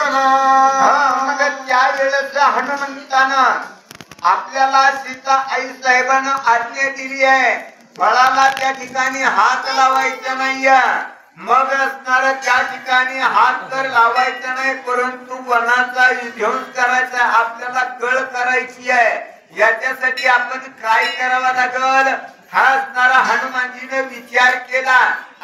मग त्यावेळेस हनुमंतानं आपल्याला सीता आई साहेबांना आज्ञा दिली आहे, फळाला त्या ठिकाणी हात लावायचा नाहीये. मग असणार त्या ठिकाणी हात तर लावायचा नाही, परंतु वनाचा ध्वंस करायचा, आपल्याला कळ करायची आहे. याच्यासाठी आपण काय करावं लागल, हा असणारा हनुमानजीने विचार केला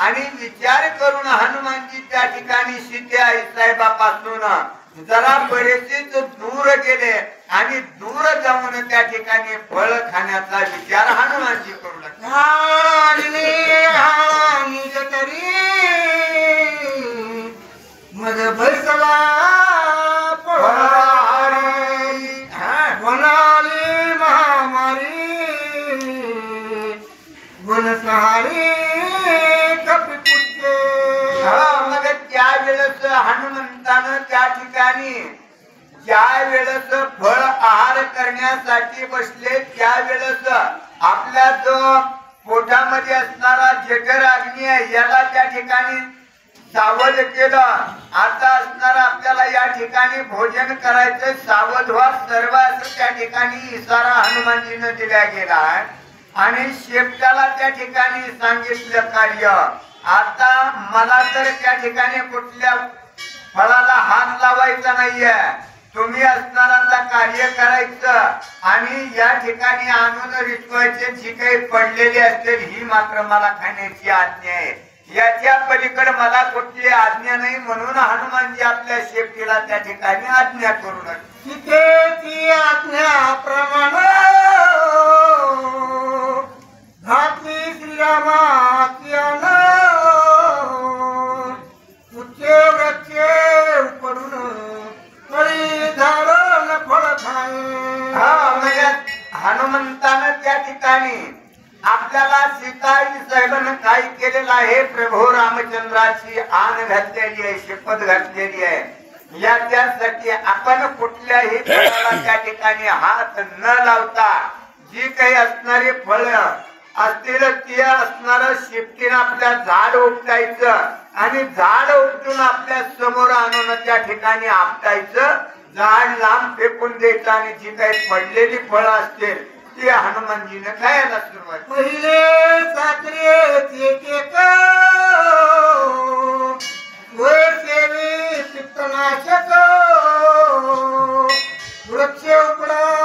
आणि विचार करून हनुमानजी त्या ठिकाणी सीता आई साहेबापासून जरा बरेचसे दूर गेले आणि दूर जाऊन त्या ठिकाणी फळ खाण्याचा विचार हनुमानजी करू लागले. मध भैसला वनाली महामारी वनसहारी कपिपुत्रे. मग त्यावेळेस हनुमंतानं त्या ठिकाणी ज्या वेळेस फळ आहार करण्यासाठी बसले, त्यावेळेस आपल्या जो पोटामध्ये असणारा जठर अग्नी आहे याला त्या ठिकाणी सावध केलं. आता असणारा आपल्याला या ठिकाणी भोजन करायचं, सावध व्हा सर्व असं त्या ठिकाणी इशारा हनुमानजीनं दिला गेला आणि शेपटाला त्या ठिकाणी सांगितलं कार्य. आता मला तर त्या ठिकाणी कुठल्या फळाला हात लावायचा नाहीये, तुम्ही असणारांचा कार्य करायचं आणि या ठिकाणी आणून रिचवायचे, जी काही पडलेली असतील ही मात्र मला खाण्याची आज्ञा आहे. याच्या पलीकडे मला कुठली आज्ञा नाही, म्हणून हनुमानजी आपल्या शेपटीला त्या ठिकाणी आज्ञा करू लागले. सीतेची आज्ञाप्रमाणे घातली श्रीरामाची उच्चे वृक्षे पडून फळी झाडून फळ खाय. हनुमंतानं त्या ठिकाणी आपल्याला सीताई साहेबांना काय केलेलं आहे, प्रभू रामचंद्राची आण घातलेली आहे, शपथ घातलेली आहे. याच्यासाठी आपण कुठल्याही फळाला त्या ठिकाणी हात न लावता जी काही असणारी फळ असतील ती असणार शिफ्टीनं आपल्या झाड उपटायचं आणि झाड उपटून आपल्या समोर आणून त्या ठिकाणी आपटायचं, झाड लांब फेकून द्यायचं आणि जी काही पडलेली फळं असतील ती हनुमानजीने खायला सुरुवात. पहिले साखरेचे केक पित्तनाशक वृक्ष उपडा